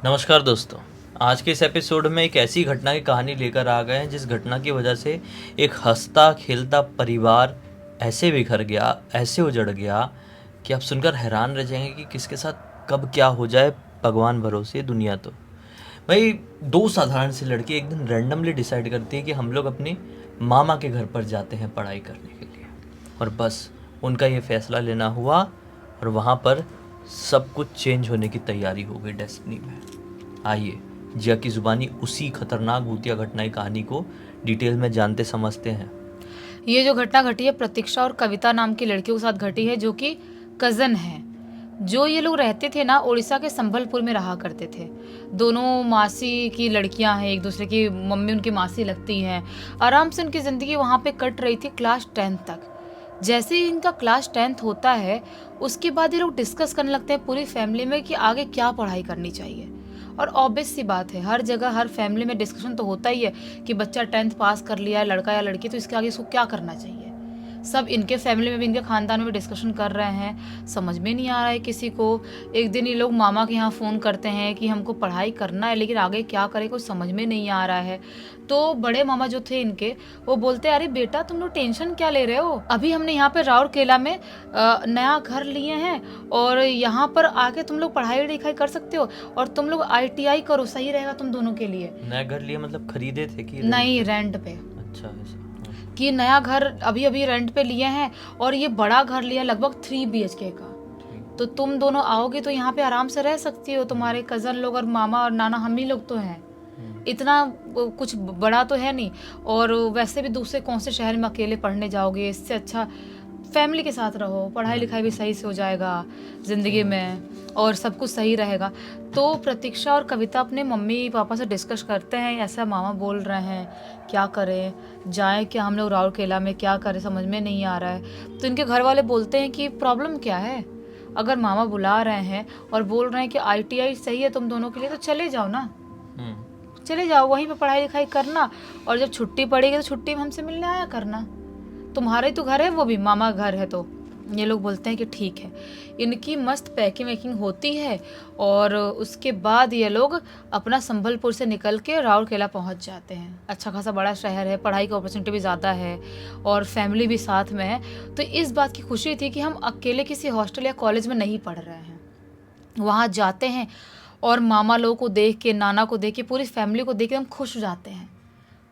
नमस्कार दोस्तों। आज के इस एपिसोड में एक ऐसी घटना की कहानी लेकर आ गए हैं जिस घटना की वजह से एक हंसता खेलता परिवार ऐसे बिखर गया, ऐसे उजड़ गया कि आप सुनकर हैरान रह जाएंगे कि किसके साथ कब क्या हो जाए। भगवान भरोसे दुनिया तो भाई, दो साधारण से लड़के एक दिन रैंडमली डिसाइड करते हैं कि हम लोग अपने मामा के घर पर जाते हैं पढ़ाई करने के लिए। और बस उनका ये फैसला लेना हुआ और वहाँ पर सब कुछ चेंज होने की तैयारी हो गई डेस्टिनी में। आइए जिया की ज़ुबानी उसी खतरनाक भूतिया घटना की कहानी को डिटेल में जानते समझते हैं। ये जो घटना घटी है प्रतीक्षा और कविता नाम की लड़कियों के साथ घटी है, जो कि कज़न है। जो ये लोग रहते थे ना, उड़ीसा के संबलपुर में रहा करते थे। दोनों मासी की लड़कियां हैं, एक दूसरे की मम्मी उनकी मासी लगती हैं। आराम से उनकी ज़िंदगी वहाँ पे कट रही थी क्लास 10 तक। जैसे ही इनका क्लास 10th होता है, उसके बाद ये लोग डिस्कस करने लगते हैं पूरी फैमिली में कि आगे क्या पढ़ाई करनी चाहिए। और ऑब्वियस सी बात है, हर जगह हर फैमिली में डिस्कशन तो होता ही है कि बच्चा 10th पास कर लिया है, लड़का या लड़की, तो इसके आगे इसको क्या करना चाहिए। सब इनके फैमिली में भी, इनके खानदान में भी डिस्कशन कर रहे हैं, समझ में नहीं आ रहा है किसी को। एक दिन ये लोग मामा के यहाँ फ़ोन करते हैं कि हमको पढ़ाई करना है, लेकिन आगे क्या करें कुछ समझ में नहीं आ रहा है। तो बड़े मामा जो थे इनके, वो बोलते अरे बेटा तुम लोग टेंशन क्या ले रहे हो, अभी हमने यहाँ पे राउरकेला में नया घर लिए हैं और यहाँ पर आके तुम लोग पढ़ाई लिखाई कर सकते हो, और तुम लोग ITI करो, सही रहेगा तुम दोनों के लिए। नया घर लिए मतलब खरीदे थे कि नहीं, रेंट पे। अच्छा ऐसा। हाँ। कि नया घर अभी अभी रेंट पे लिए हैं और ये बड़ा घर लिया लगभग 3 BHK का। ठीक। तो तुम दोनों आओगे तो यहाँ पे आराम से रह सकती हो, तुम्हारे कज़न लोग और मामा और नाना हम ही लोग तो हैं, इतना कुछ बड़ा तो है नहीं। और वैसे भी दूसरे कौन से शहर में अकेले पढ़ने जाओगे, इससे अच्छा फैमिली के साथ रहो, पढ़ाई लिखाई भी सही से हो जाएगा ज़िंदगी में और सब कुछ सही रहेगा। तो प्रतीक्षा और कविता अपने मम्मी पापा से डिस्कस करते हैं, ऐसा मामा बोल रहे हैं, क्या करें, जाएं क्या हम लोग राउरकेला में, क्या करें समझ में नहीं आ रहा है। तो इनके घर वाले बोलते हैं कि प्रॉब्लम क्या है, अगर मामा बुला रहे हैं और बोल रहे हैं कि ITI सही है तुम दोनों के लिए, तो चले जाओ ना, चले जाओ वहीं पे पढ़ाई लिखाई करना, और जब छुट्टी पड़ेगी तो छुट्टी में हमसे मिलने आया करना, तुम्हारा ही तो घर है, वो भी मामा घर है। तो ये लोग बोलते हैं कि ठीक है। इनकी मस्त पैकिंग वैकिंग होती है और उसके बाद ये लोग अपना संबलपुर से निकल के राउरकेला पहुंच जाते हैं। अच्छा खासा बड़ा शहर है, पढ़ाई की अपॉर्चुनिटी भी ज़्यादा है और फैमिली भी साथ में है। तो इस बात की खुशी थी कि हम अकेले किसी हॉस्टल या कॉलेज में नहीं पढ़ रहे हैं। वहाँ जाते हैं और मामा लोगों को देख के, नाना को देख के, पूरी फैमिली को देख के हम खुश हो जाते हैं।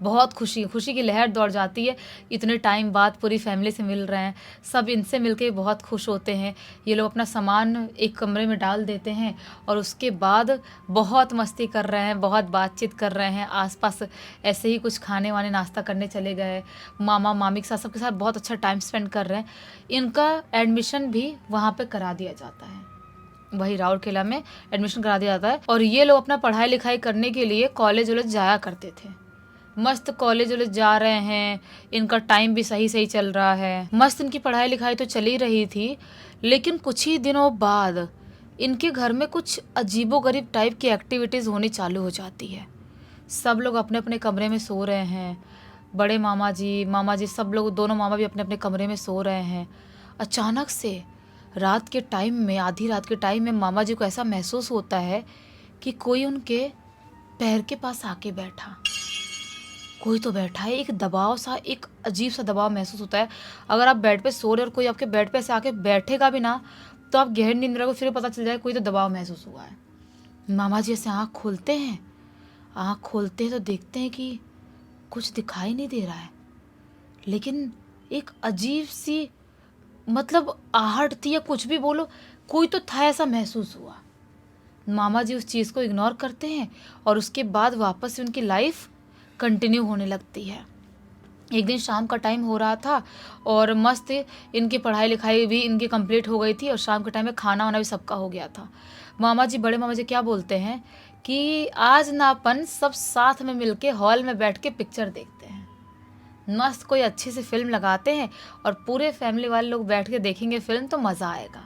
बहुत खुशी खुशी की लहर दौड़ जाती है, इतने टाइम बाद पूरी फैमिली से मिल रहे हैं, सब इनसे मिलके बहुत खुश होते हैं। ये लोग अपना सामान एक कमरे में डाल देते हैं और उसके बाद बहुत मस्ती कर रहे हैं, बहुत बातचीत कर रहे हैं, आसपास ऐसे ही कुछ खाने वाने नाश्ता करने चले गए, मामा मामी के साथ सबके साथ बहुत अच्छा टाइम स्पेंड कर रहे हैं। इनका एडमिशन भी वहाँ पे करा दिया जाता है, वही राउरकेला में एडमिशन करा दिया जाता है। और ये लोग अपना पढ़ाई लिखाई करने के लिए कॉलेज वॉलेज जाया करते थे, मस्त कॉलेज वॉलेज जा रहे हैं, इनका टाइम भी सही सही चल रहा है, मस्त इनकी पढ़ाई लिखाई तो चली रही थी। लेकिन कुछ ही दिनों बाद इनके घर में कुछ अजीबोगरीब टाइप की एक्टिविटीज़ होनी चालू हो जाती है। सब लोग अपने अपने कमरे में सो रहे हैं, बड़े मामा जी सब लोग, दोनों मामा भी अपने अपने कमरे में सो रहे हैं। अचानक से रात के टाइम में, आधी रात के टाइम में मामा जी को ऐसा महसूस होता है कि कोई उनके पैर के पास आके बैठा, कोई तो बैठा है, एक दबाव सा, एक अजीब सा दबाव महसूस होता है। अगर आप बेड पे सो रहे और कोई आपके बेड पे से आके बैठेगा भी ना, तो आप गहरी नींद रहोगे, फिर पता चल जाए कोई तो दबाव महसूस हुआ है। मामा जी ऐसे आँख खोलते हैं, आँख खोलते हैं तो देखते हैं कि कुछ दिखाई नहीं दे रहा है, लेकिन एक अजीब सी, मतलब आहट थी या कुछ भी बोलो, कोई तो था ऐसा महसूस हुआ। मामा जी उस चीज़ को इग्नोर करते हैं और उसके बाद वापस से उनकी लाइफ कंटिन्यू होने लगती है। एक दिन शाम का टाइम हो रहा था और मस्त इनकी पढ़ाई लिखाई भी इनकी कंप्लीट हो गई थी और शाम के टाइम में खाना वाना भी सबका हो गया था। मामा जी, बड़े मामा जी क्या बोलते हैं कि आज ना अपन सब साथ में मिलके हॉल में बैठ के पिक्चर देखते हैं, मस्त कोई अच्छी सी फिल्म लगाते हैं और पूरे फैमिली वाले लोग बैठ के देखेंगे फिल्म, तो मज़ा आएगा।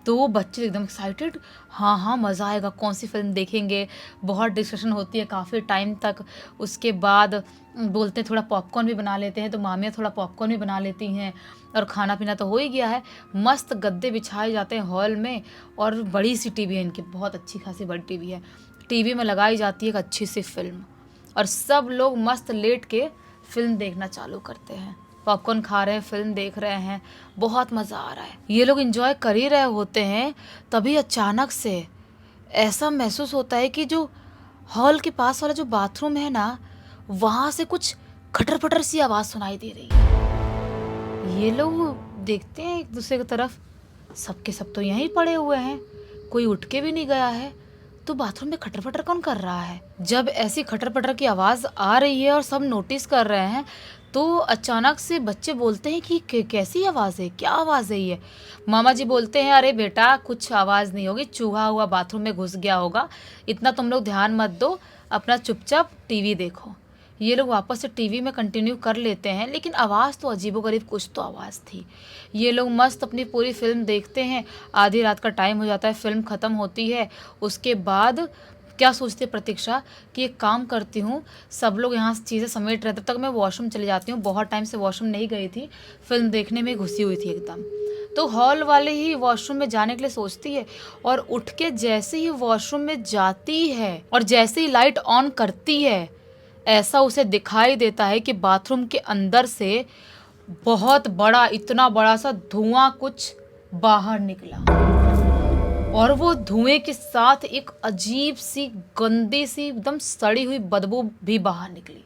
तो वो बच्चे एकदम एक्साइटेड, हाँ हाँ मज़ा आएगा, कौन सी फिल्म देखेंगे। बहुत डिस्कशन होती है काफ़ी टाइम तक। उसके बाद बोलते हैं थोड़ा पॉपकॉर्न भी बना लेते हैं, तो मामियाँ थोड़ा पॉपकॉर्न भी बना लेती हैं और खाना पीना तो हो ही गया है। मस्त गद्दे बिछाए जाते हैं हॉल में और बड़ी सी टीवी है इनकी, बहुत अच्छी खासी बड़ी टीवी है। टीवी में लगाई जाती है एक अच्छी सी फिल्म और सब लोग मस्त लेट के फिल्म देखना चालू करते हैं, पॉपकॉर्न खा रहे हैं, फिल्म देख रहे हैं, बहुत मज़ा आ रहा है, ये लोग एंजॉय कर ही रहे होते हैं। तभी अचानक से ऐसा महसूस होता है कि जो हॉल के पास वाला जो बाथरूम है ना, वहाँ से कुछ खटर पटर सी आवाज़ सुनाई दे रही है। ये लोग देखते हैं एक दूसरे की तरफ, सबके सब तो यहीं पड़े हुए हैं, कोई उठ के भी नहीं गया है, तो बाथरूम में खटर पटर कौन कर रहा है। जब ऐसी खटर पटर की आवाज़ आ रही है और सब नोटिस कर रहे हैं, तो अचानक से बच्चे बोलते हैं कि कैसी आवाज़ है, क्या आवाज़ है ये। मामा जी बोलते हैं, अरे बेटा कुछ आवाज़ नहीं होगी, चूहा हुआ बाथरूम में घुस गया होगा, इतना तुम लोग ध्यान मत दो, अपना चुपचाप टीवी देखो। ये लोग वापस से टीवी में कंटिन्यू कर लेते हैं, लेकिन आवाज़ तो अजीबोगरीब कुछ तो आवाज़ थी। ये लोग मस्त अपनी पूरी फिल्म देखते हैं, आधी रात का टाइम हो जाता है, फिल्म ख़त्म होती है। उसके बाद क्या सोचती है प्रतीक्षा कि एक काम करती हूँ, सब लोग यहाँ चीज़ें समेट रहे, तब तक मैं वॉशरूम चली जाती हूँ, बहुत टाइम से वॉशरूम नहीं गई थी, फिल्म देखने में घुसी हुई थी एकदम। तो हॉल वाले ही वॉशरूम में जाने के लिए सोचती है और उठ के जैसे ही वॉशरूम में जाती है और जैसे ही लाइट ऑन करती है, ऐसा उसे दिखाई देता है कि बाथरूम के अंदर से बहुत बड़ा, इतना बड़ा सा धुआं कुछ बाहर निकला और वो धुएं के साथ एक अजीब सी गंदी सी एकदम सड़ी हुई बदबू भी बाहर निकली।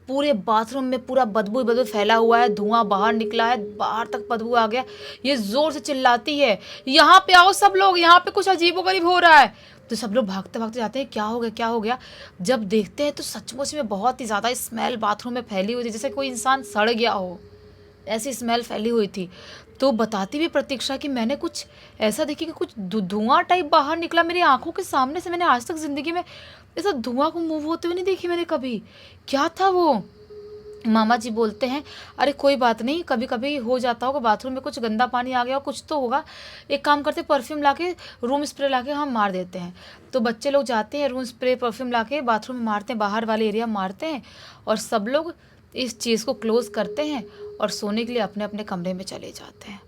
पूरे बाथरूम में पूरा बदबू बदबू फैला हुआ है, धुआं बाहर निकला है, बाहर तक बदबू आ गया। ये जोर से चिल्लाती है, यहाँ पे आओ सब लोग, यहाँ पे कुछ अजीबोगरीब हो रहा है। तो सब लोग भागते भागते जाते हैं, क्या हो गया क्या हो गया। जब देखते हैं तो सचमुच में बहुत ही ज़्यादा स्मेल बाथरूम में फैली हुई थी, जैसे कोई इंसान सड़ गया हो, ऐसी स्मेल फैली हुई थी। तो बताती भी प्रतीक्षा कि मैंने कुछ ऐसा देखी कि कुछ धुआं टाइप बाहर निकला मेरी आंखों के सामने से। मैंने आज तक ज़िंदगी में ऐसा धुआं को मूव होते हुए नहीं देखी मैंने कभी, क्या था वो। मामा जी बोलते हैं, अरे कोई बात नहीं, कभी कभी हो जाता होगा, बाथरूम में कुछ गंदा पानी आ गया, कुछ तो होगा, एक काम करते परफ्यूम लाके, रूम स्प्रे लाके हम मार देते हैं। तो बच्चे लोग जाते हैं, रूम स्प्रे परफ्यूम लाके बाथरूम में मारते हैं, बाहर वाले एरिया मारते हैं और सब लोग इस चीज़ को क्लोज़ करते हैं और सोने के लिए अपने अपने कमरे में चले जाते हैं।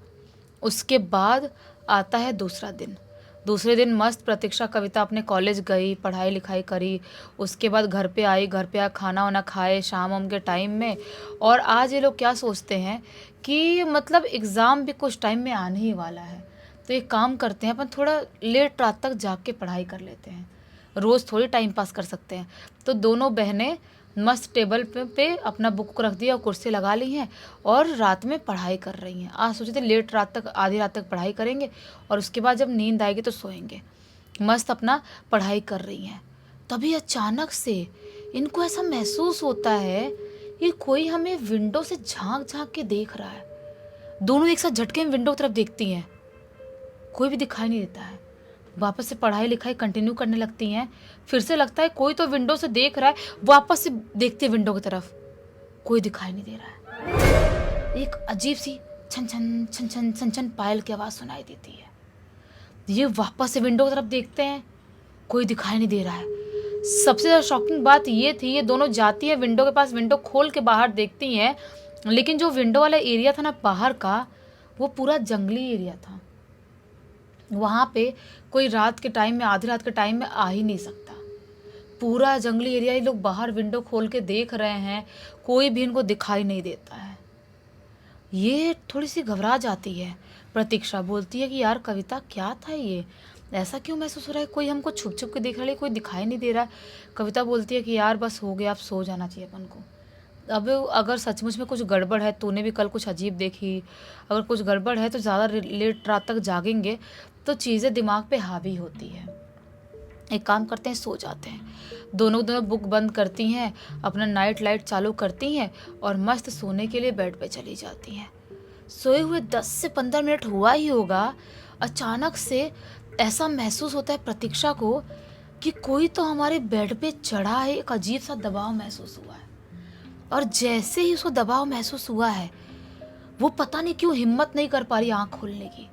उसके बाद आता है दूसरा दिन। दूसरे दिन मस्त प्रतीक्षा कविता अपने कॉलेज गई, पढ़ाई लिखाई करी, उसके बाद घर पे आई, घर पे आ खाना वाना खाए शाम वाम के टाइम में। और आज ये लोग क्या सोचते हैं कि मतलब एग्ज़ाम भी कुछ टाइम में आने ही वाला है, तो एक काम करते हैं, अपन थोड़ा लेट रात तक जाग के पढ़ाई कर लेते हैं, रोज़ थोड़ी टाइम पास कर सकते हैं। तो दोनों बहनें मस्त टेबल पे अपना बुक रख दिया और कुर्सी लगा ली हैं और रात में पढ़ाई कर रही हैं। आज सोचे थे लेट रात तक, आधी रात तक पढ़ाई करेंगे और उसके बाद जब नींद आएगी तो सोएंगे। मस्त अपना पढ़ाई कर रही हैं। तभी अचानक से इनको ऐसा महसूस होता है कि कोई हमें विंडो से झांक झांक के देख रहा है। दोनों एक साथ झटके में विंडो की तरफ देखती हैं, कोई भी दिखाई नहीं देता है। वापस से पढ़ाई लिखाई कंटिन्यू करने लगती हैं। फिर से लगता है कोई तो विंडो से देख रहा है, वापस से देखती है विंडो की तरफ, कोई दिखाई नहीं दे रहा है। एक अजीब सी छन छन छन छन छन छन पायल की आवाज़ सुनाई देती है। ये वापस से विंडो की तरफ देखते हैं, कोई दिखाई नहीं दे रहा है। सबसे ज़्यादा शॉकिंग बात ये थी, ये दोनों जाती है विंडो के पास, विंडो खोल के बाहर देखती हैं, लेकिन जो विंडो वाला एरिया था ना बाहर का, वो पूरा जंगली एरिया था। वहाँ पे कोई रात के टाइम में, आधी रात के टाइम में आ ही नहीं सकता। पूरा जंगली एरिया, ये लोग बाहर विंडो खोल के देख रहे हैं, कोई भी इनको दिखाई नहीं देता है। ये थोड़ी सी घबरा जाती है। प्रतीक्षा बोलती है कि यार कविता क्या था ये, ऐसा क्यों महसूस हो रहा है, कोई हमको छुप छुप के देख रहा है, कोई दिखाई नहीं दे रहा है। कविता बोलती है कि यार बस हो गया, अब सो जाना चाहिए अपन को। अब अगर सचमुच में कुछ गड़बड़ है, तूने भी कल कुछ अजीब देखी, अगर कुछ गड़बड़ है तो ज़्यादा लेट रात तक जागेंगे तो चीज़ें दिमाग पे हावी होती है। एक काम करते हैं, सो जाते हैं। दोनों बुक बंद करती हैं, अपना नाइट लाइट चालू करती हैं और मस्त सोने के लिए बेड पे चली जाती हैं। सोए हुए 10 से 15 मिनट हुआ ही होगा, अचानक से ऐसा महसूस होता है प्रतीक्षा को कि कोई तो हमारे बेड पे चढ़ा है। एक अजीब सा दबाव महसूस हुआ है और जैसे ही उसको दबाव महसूस हुआ है, वो पता नहीं क्यों हिम्मत नहीं कर पा रही आँख खोलने की,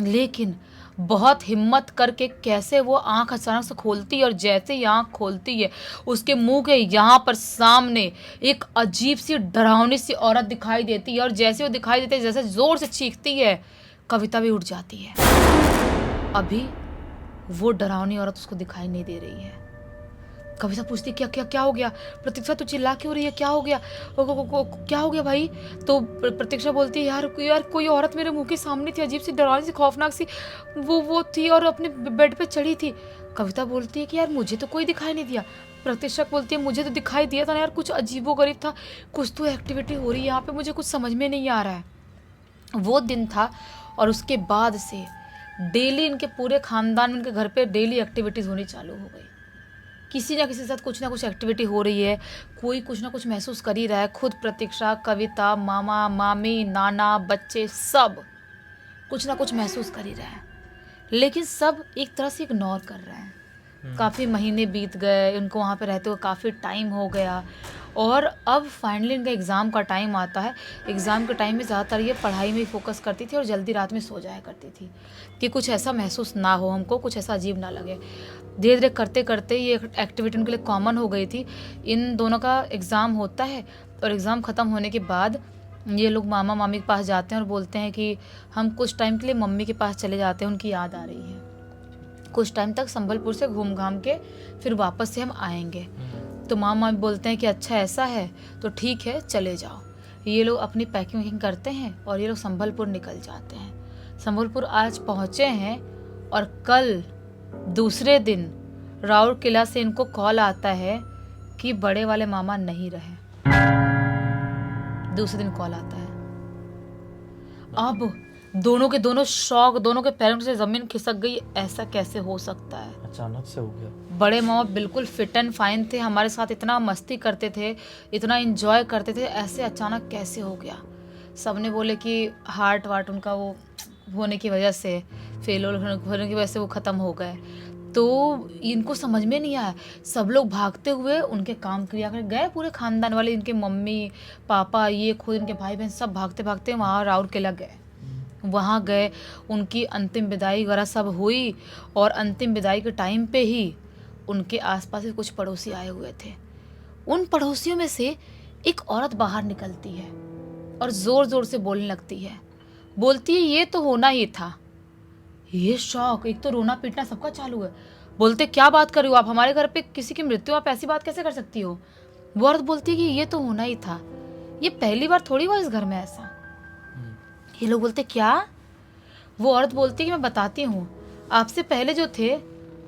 लेकिन बहुत हिम्मत करके कैसे वो आँख अचानक से खोलती है और जैसे ही आँख खोलती है, उसके मुंह के यहाँ पर सामने एक अजीब सी डरावनी सी औरत दिखाई देती है और जैसे वो दिखाई देती है, जैसे जोर से चीखती है, कविता भी उठ जाती है। अभी वो डरावनी औरत उसको दिखाई नहीं दे रही है। कविता पूछती क्या क्या क्या हो गया, प्रतीक्षा तू चिल्ला क्यों रही है, क्या हो गया, क्या हो गया भाई। तो प्रतीक्षा बोलती है यार यार कोई औरत मेरे मुंह के सामने थी, अजीब सी डरावनी सी खौफनाक सी वो थी और अपने बेड पे चढ़ी थी। कविता बोलती है कि यार मुझे तो कोई दिखाई नहीं दिया। प्रतीक्षा बोलती है मुझे तो दिखाई दिया था ना यार, कुछ अजीबोगरीब था, कुछ तो एक्टिविटी हो रही है यहाँ पे, मुझे कुछ समझ में नहीं आ रहा है। वो दिन था और उसके बाद से डेली इनके पूरे खानदान में, इनके घर पे डेली एक्टिविटीज़ होनी चालू हो गई। किसी ना किसी के साथ कुछ ना कुछ एक्टिविटी हो रही है, कोई कुछ ना कुछ महसूस कर ही रहा है। खुद प्रतीक्षा, कविता, मामा, मामी, नाना, बच्चे सब कुछ ना कुछ महसूस कर ही रहे हैं, लेकिन सब एक तरह से इग्नोर कर रहे हैं। काफ़ी महीने बीत गए, उनको वहाँ पे रहते हुए काफ़ी टाइम हो गया और अब फाइनली इनका एग्ज़ाम का टाइम आता है। एग्ज़ाम के टाइम में ज़्यादातर ये पढ़ाई में फोकस करती थी और जल्दी रात में सो जाया करती थी कि कुछ ऐसा महसूस ना हो हमको, कुछ ऐसा अजीब ना लगे। धीरे धीरे करते करते ये एक्टिविटी उनके लिए कॉमन हो गई थी। इन दोनों का एग्ज़ाम होता है और एग्ज़ाम ख़त्म होने के बाद ये लोग मामा मामी के पास जाते हैं और बोलते हैं कि हम कुछ टाइम के लिए मम्मी के पास चले जाते हैं, उनकी याद आ रही है, कुछ टाइम तक संबलपुर से घूम घाम के फिर वापस से हम आएंगे। तो मामा बोलते हैं कि अच्छा ऐसा है तो ठीक है चले जाओ। ये लोग अपनी पैकिंग वैकिंग करते हैं और ये लोग संबलपुर निकल जाते हैं। संबलपुर आज पहुँचे हैं और कल दूसरे दिन राउर किला से इनको कॉल आता है कि बड़े वाले मामा नहीं रहे। दूसरे दिन कॉल आता है। अब दोनों के दोनों शौक, दोनों के पैरों से जमीन खिसक गई। ऐसा कैसे हो सकता है, अचानक से हो गया। बड़े मामा बिल्कुल फिट एंड फाइन थे, हमारे साथ इतना मस्ती करते थे, इतना एंजॉय करते थे, ऐसे अचानक कैसे हो गया। सबने बोले कि हार्ट वार्ट उनका वो होने की वजह से, फेल होने की वजह से वो ख़त्म हो गए। तो इनको समझ में नहीं आया। सब लोग भागते हुए उनके काम क्रिया कर गए, पूरे खानदान वाले, इनके मम्मी पापा, ये खुद इनके भाई बहन सब भागते भागते वहाँ राउरकेला गए। वहाँ गए, उनकी अंतिम विदाई वगैरह सब हुई और अंतिम विदाई के टाइम पे ही उनके आसपास से कुछ पड़ोसी आए हुए थे। उन पड़ोसियों में से एक औरत बाहर निकलती है और ज़ोर ज़ोर से बोलने लगती है। बोलती है ये तो होना ही था। ये शौक, एक तो रोना पीटना सबका चालू है। बोलते क्या बात कर रही हो आप, हमारे घर पे किसी की मृत्यु, आप ऐसी बात कैसे कर सकती हो। वो औरत बोलती है कि ये तो होना ही था, ये पहली बार थोड़ी हुआ इस घर में ऐसा। ये लोग बोलते क्या। वो औरत बोलती है कि मैं बताती हूँ, आपसे पहले जो थे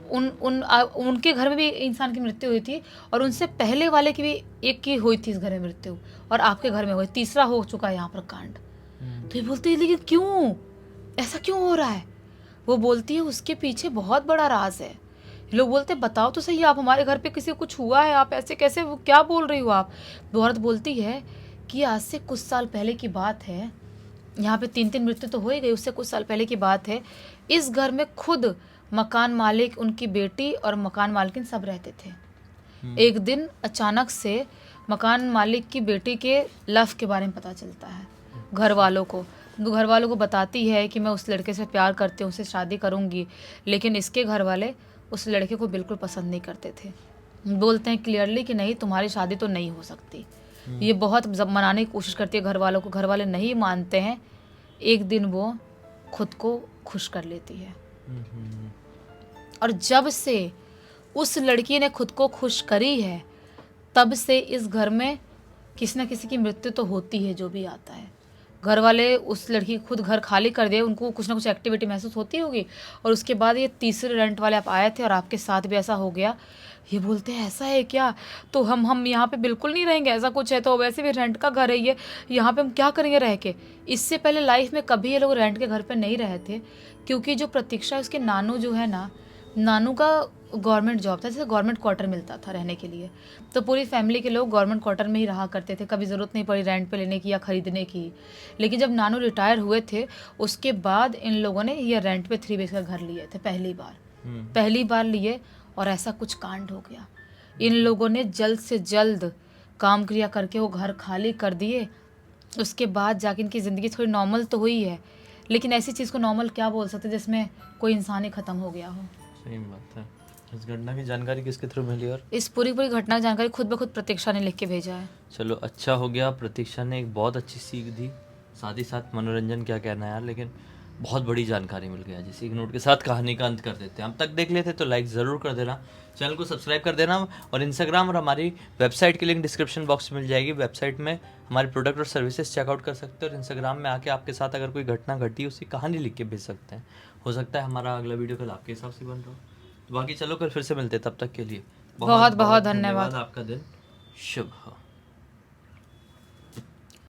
उनके घर में भी इंसान की मृत्यु हुई थी और उनसे पहले वाले की भी एक की हुई थी इस घर में मृत्यु, और आपके घर में हुई, तीसरा हो चुका है यहाँ पर कांड। तो ये बोलती है लेकिन क्यों, ऐसा क्यों हो रहा है। वो बोलती है उसके पीछे बहुत बड़ा राज है। लोग बोलते बताओ तो सही, आप हमारे घर पे किसी को कुछ हुआ है, आप ऐसे कैसे, वो क्या बोल रही हो आप। वो औरत बोलती है कि आज से कुछ साल पहले की बात है, यहाँ पे 3 मृत्यु तो हो ही गई, उससे कुछ साल पहले की बात है। इस घर में खुद मकान मालिक, उनकी बेटी और मकान मालकिन सब रहते थे। एक दिन अचानक से मकान मालिक की बेटी के लव के बारे में पता चलता है घर वालों को बताती है कि मैं उस लड़के से प्यार करती हूँ, उससे शादी करूँगी। लेकिन इसके घर वाले उस लड़के को बिल्कुल पसंद नहीं करते थे। बोलते हैं क्लियरली कि नहीं, तुम्हारी शादी तो नहीं हो सकती। ये बहुत मनाने की कोशिश करती है घर वालों को, घर वाले नहीं मानते हैं। एक दिन वो खुद को खुश कर लेती है और जब से उस लड़की ने खुद को खुश करी है, तब से इस घर में किसी न किसी की मृत्यु तो होती है। जो भी आता है, घर वाले उस लड़की खुद घर खाली कर दिए, उनको कुछ ना कुछ एक्टिविटी महसूस होती होगी। और उसके बाद ये तीसरे रेंट वाले आप आए थे और आपके साथ भी ऐसा हो गया। ये बोलते हैं ऐसा है क्या, तो हम यहाँ पे बिल्कुल नहीं रहेंगे, ऐसा कुछ है तो। वैसे भी रेंट का घर है ये, यहाँ पे हम क्या करेंगे रह के। इससे पहले लाइफ में कभी ये लोग रेंट के घर पे नहीं रहे थे, क्योंकि जो प्रतीक्षा, उसके नानू जो है ना, नानू का गवर्नमेंट जॉब था, जैसे गवर्नमेंट क्वार्टर मिलता था रहने के लिए। तो पूरी फैमिली के लोग गवर्नमेंट क्वार्टर में ही रहा करते थे, कभी ज़रूरत नहीं पड़ी रेंट पे लेने की या ख़रीदने की। लेकिन जब नानू रिटायर हुए थे, उसके बाद इन लोगों ने ये रेंट पे 3 BHK घर लिए थे पहली बार लिए। और ऐसा कुछ कांड हो गया। इन लोगों ने जल्द से जल्द काम क्रिया करके वो घर खाली कर दिए। उसके बाद जाके इनकी ज़िंदगी थोड़ी नॉर्मल तो हुई है, लेकिन ऐसी चीज़ को नॉर्मल क्या बोल सकते जिसमें कोई इंसान ही ख़त्म हो गया हो। सही बात है। इस घटना की जानकारी किसके थ्रू मिली? और इस पूरी घटना की जानकारी खुद ब खुद प्रतीक्षा ने लिख के भेजा है। चलो अच्छा हो गया, प्रतीक्षा ने एक बहुत अच्छी सीख दी, साथ ही साथ मनोरंजन क्या कहना यार। लेकिन बहुत बड़ी जानकारी मिल गया। जिस एक नोट के साथ कहानी का अंत कर देते हैं। अब तक देख लेते तो लाइक ज़रूर कर देना, चैनल को सब्सक्राइब कर देना, और इंस्टाग्राम और हमारी वेबसाइट की लिंक डिस्क्रिप्शन बॉक्स में मिल जाएगी। वेबसाइट में हमारे प्रोडक्ट और सर्विसेज चेकआउट कर सकते हो, और इंस्टाग्राम में आके आपके साथ अगर कोई घटना घटी उसकी कहानी लिख के भेज सकते हैं। हो सकता है हमारा अगला वीडियो कल आपके हिसाब से बन रहा हो। तो बाकी चलो कल फिर से मिलते हैं, तब तक के लिए बहुत बहुत धन्यवाद। आपका दिन शुभ हो।